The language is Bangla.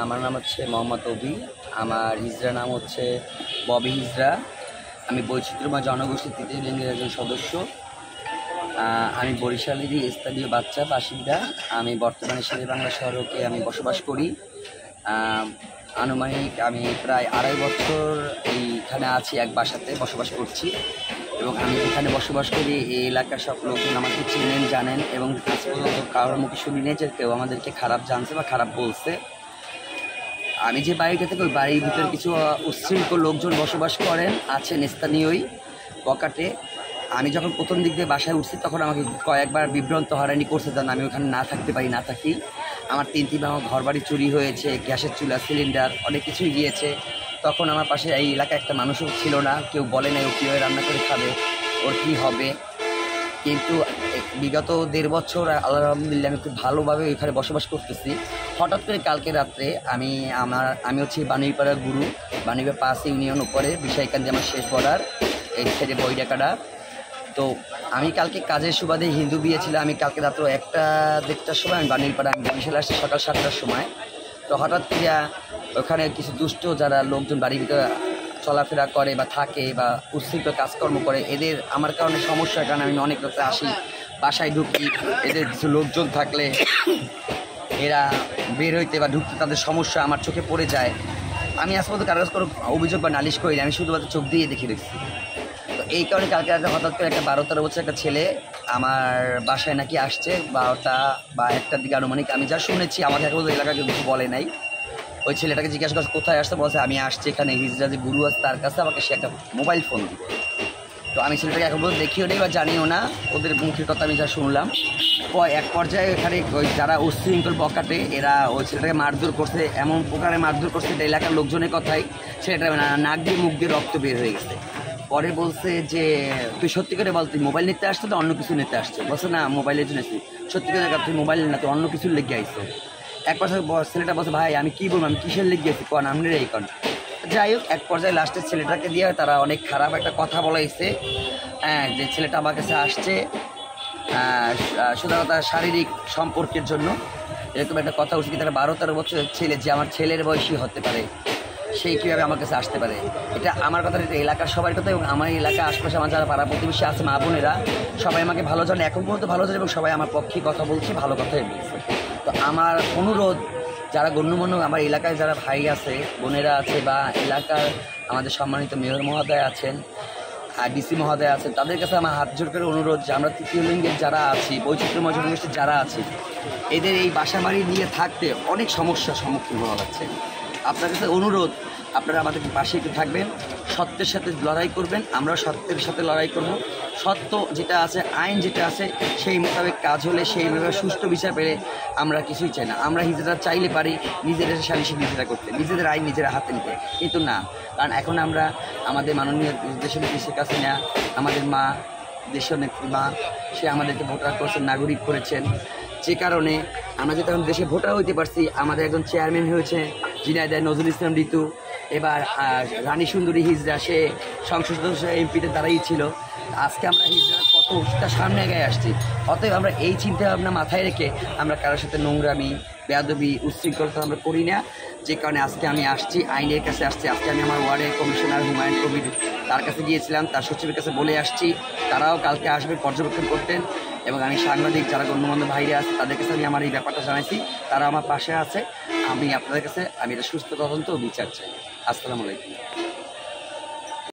আমার নাম হচ্ছে মোহাম্মদ অভি। আমার হিজড়া নাম হচ্ছে ববি হিজড়া। আমি বৈচিত্র্যময় জনগোষ্ঠীর তৃতীয় লিঙ্গের একজন সদস্য। আমি বরিশালেরই স্থানীয় বাসিন্দা। আমি বর্তমানে শেরেবাংলা শহরকে আমি বসবাস করি। আনুমানিক আমি প্রায় 2.5 বছর এইখানে আছি, এক বাসাতে বসবাস করছি। এবং আমি এখানে বসবাস করি, এই এলাকার সব লোকজন আমাকে চিনেন, জানেন, এবং আজ পর্যন্ত কারোর মুখে শুনি নেই যে কেউ আমাদেরকে খারাপ জানছে বা খারাপ বলছে। আমি যে বাড়িটা থেকে, ওই বাড়ির ভিতরে কিছু উচ্ছৃঙ্খল লোকজন বসবাস করেন, আছেন স্থানীয়ই পকেটে। আমি যখন প্রথম দিক দিয়ে বাসায় উঠছি তখন আমাকে কয়েকবার বিভ্রান্ত হয়রানি করছে, যেন আমি ওখানে না থাকতে পারি, না থাকি। আমার 3 আমার ঘর বাড়ি চুরি হয়েছে, গ্যাসের চুলা, সিলিন্ডার, অনেক কিছুই গিয়েছে। তখন আমার পাশে এই এলাকায় একটা মানুষও ছিল না, কেউ বলে নাই ও কীভাবে রান্না করে খাবে, ওর কী হবে। কিন্তু বিগত 1.5 বছর আলহামদুলিল্লাহ আমি খুব ভালোভাবে ওইখানে বসবাস করতেছি। হঠাৎ করে কালকে রাত্রে আমি হচ্ছি বাণীপাড়ার গুরু, বাণীপাড়া 5 ইউনিয়ন উপরে বিশাইকান্দি আমার শেষ বর্ডার, এই সাইডে বইডাকাটা। তো আমি কালকে কাজের সুবাদে হিন্দু বিয়ে ছিল। আমি কালকে রাত্র 1-1:30টার সময় আমি বাণীপাড়া, আমি বরিশালে আসছি সকাল 7টার সময়। তো হঠাৎ করে ওখানে কিছু দুষ্ট যারা লোকজন বাড়ির ভিতরে চলাফেরা করে বা থাকে বা উচ্ছৃঙ্খল কাজকর্ম করে, এদের আমার কারণে সমস্যার কারণে আমি অনেক রাতে আসি, বাসায় ঢুকি। এদের কিছু লোকজন থাকলে এরা বের হইতে বা ঢুকতে তাদের সমস্যা আমার চোখে পড়ে যায়। আমি আজ পর্যন্ত কারো কাছে কোনো অভিযোগ বা নালিশ করিনি, আমি শুধুমাত্র চোখ দিয়ে দেখে রেখেছি। তো এই কারণে কালকে রাতে হঠাৎ করে একটা 12-13 বছর একটা ছেলে আমার বাসায় নাকি আসছে 12টা বা 1টার দিকে আনুমানিক। আমি যা শুনেছি, আমাকে এখন এলাকাকে কিছু বলে নাই। ওই ছেলেটাকে জিজ্ঞাসা করছে কোথায় আসতে, বলছে আমি আসছি এখানে হিজড়া যে গুরু আছে তার কাছে, আমাকে সে একটা মোবাইল ফোন দিবে। তো আমি ছেলেটাকে এখন পর্যন্ত দেখিও নেই বা জানিও না, ওদের মুখের কথা আমি যা শুনলাম। এক পর্যায়ে এখানে ওই যারা উচ্ছৃঙ্খল বকাটে, এরা ওই ছেলেটাকে মারধর করছে, এমন প্রকারে মারধর করছে এটা এলাকার লোকজনের কথাই। ছেলেটা নাক দিয়ে মুখ দিয়ে রক্ত বের হয়ে গেছে। পরে বলছে যে তুই সত্যি করে বল, তুই মোবাইল নিতে আসছো তো অন্য কিছু নিতে আসছো? বলছে না, মোবাইলের জন্য আসছি। সত্যি করে তুই মোবাইল না, তুই অন্য কিছুর লেগে আইছো। এক পর্যায়ে ছেলেটা বলছে ভাই আমি কী বলবো, আমি কিসের লেগে আছি, কন আপনার এই কন। যাই হোক, এক পর্যায়ে লাস্টের ছেলেটাকে দিয়ে তারা অনেক খারাপ একটা কথা বলাইছে। হ্যাঁ, যে ছেলেটা আমার কাছে আসছে শুধু তার শারীরিক সম্পর্কের জন্য, এরকম একটা কথা উঠছে কি তারা 12-13 বছরের ছেলে, যে আমার ছেলের বয়সী হতে পারে, সেই কীভাবে আমার কাছে আসতে পারে। এটা আমার কথা, এটা এলাকার সবার কথা। এবং আমার এলাকা আশপাশে আমার যারা পাড়া প্রতিবেশী আছে, মা বোনেরা সবাই আমাকে ভালো জানে, এখন পর্যন্ত ভালো জানে, এবং সবাই আমার পক্ষে কথা বলছে, ভালো কথাই বলছে। তো আমার অনুরোধ, যারা গণ্যমান্য আমার এলাকায় যারা ভাই আছে, বোনেরা আছে, বা এলাকার আমাদের সম্মানিত মেয়র মহোদয় আছেন, ডিসি মহোদয় আছেন, তাদের কাছে আমার হাত জোর করে অনুরোধ যে আমরা তৃতীয় লিঙ্গের যারা আছি, বৈচিত্র্যময় জনগোষ্ঠীর যারা আছি, এদের এই বাসা বাড়ি নিয়ে থাকতে অনেক সমস্যার সম্মুখীন হওয়া যাচ্ছে। আপনার কাছে অনুরোধ, আপনারা আমাদের পাশে একটু থাকবেন, সত্যের সাথে লড়াই করবেন, আমরা সত্যের সাথে লড়াই করব। সত্য যেটা আছে, আইন যেটা আছে, সেই মোতাবেক কাজ হলে, সেইভাবে সুষ্ঠু বিচার পেলে আমরা কিছুই চাই না। আমরা নিজেরা চাইলে পারি নিজেদের সালিশি নিজেরা করতে, নিজেদের আইন নিজেরা হাতে নিতে, কিন্তু না। কারণ এখন আমরা আমাদের মাননীয় দেশনেত্রী শেখ হাসিনা, আমাদের মা, দেশনেত্রী মা, সে আমাদেরকে ভোটার করেছেন, নাগরিক করেছেন, যে কারণে আমরা যেহেতু এখন দেশে ভোটার হইতে পারছি। আমাদের একজন চেয়ারম্যান হয়েছে ঝিনাইদহ নজরুল ইসলাম ঋতু, এবার রানী সুন্দরী হিজড়া, সে সংসদ সদস্য এমপিতে দাঁড়াই ছিল। আজকে আমরা হিজড়ার কতটা সামনে এগিয়ে আসছি। অতএব আমরা এই চিন্তা ভাবনা মাথায় রেখে আমরা কারোর সাথে নোংরামি, বেয়াদবি, উচ্ছৃঙ্খলতা আমরা করি না। যে কারণে আজকে আমি আসছি, আইনের কাছে আসছি। আজকে আমি আমার ওয়ার্ডের কমিশনার হুমায়ুন কবির, তার কাছে গিয়েছিলাম, তার সচিবের কাছে বলে আসছি। তারাও কালকে আসবে পর্যবেক্ষণ করতেন। এবং আমি সাংবাদিক যারা গণ্যমান্য ভাইরা আছে তাদের কাছে আমি আমার এই ব্যাপারটা জানাইছি, তারা আমার পাশে আছে। আমি আপনাদের কাছে এটা সুস্থ তদন্ত ও বিচার চাই। আসসালামু আলাইকুম।